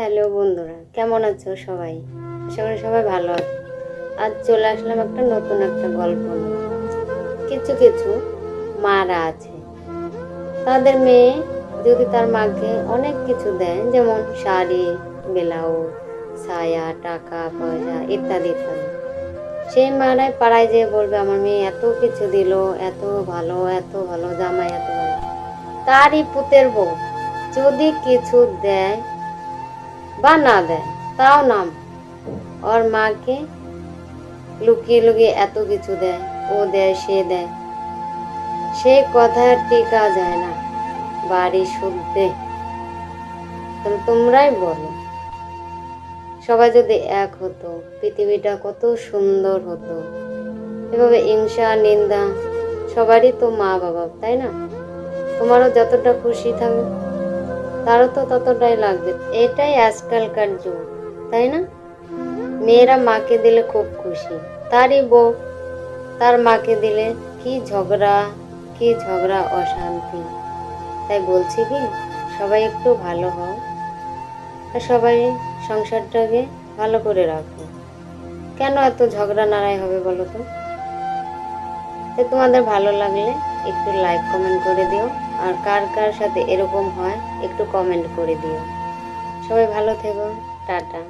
Hello বন্ধুরা, কেমন আছো সবাই? আশা করি সবাই ভালো আছে। আজ চলে আসলাম একটা নতুন একটা গল্প নিয়ে। কিছু কিছু মারা আছে, তাদের মেয়ে যদি তার মাকে অনেক কিছু দেয়, যেমন শাড়ি, ব্লাউজ, ছায়া, টাকা পয়সা ইত্যাদি ইত্যাদি, সেই মারাই পাড়ায় যেয়ে বলবে আমার মেয়ে এত কিছু দিল, এত ভালো, এত ভালো জামাই, এত ভালো। তারই পুতের বউ যদি কিছু দেয় বা না দেয়, তাও নাম ওর মাকে লুকিয়ে লুকিয়ে এত কিছু দেয়, ও দেয়, সে দেয়, সেই কথা টিকা যায় না বাড়ি শুদ্ধে। তাহলে তোমরাই বলো, সবাই যদি এক হতো পৃথিবীটা কত সুন্দর হতো। এভাবে হিংসা নিন্দা, সবারই তো মা বাবা, তাই না? তোমারও যতটা খুশি থাকবে তারও তো ততটাই লাগবে। এটাই আজকালকার যুগ, তাই না? মেয়েরা মাকে দিলে খুব খুশি, তারই বউ তার মাকে দিলে কি ঝগড়া অশান্তি। তাই বলছি কি, সবাই একটু ভালো হও আর সবাই সংসারটাকে ভালো করে রাখো। কেন এত ঝগড়া নাড়াই হবে বলো তো? তাই তোমাদের ভালো লাগলে একটু লাইক কমেন্ট করে দিও, আর কার কার সাথে এরকম হয় একটু কমেন্ট করে দিও। সবাই ভালো থেকো, টাটা।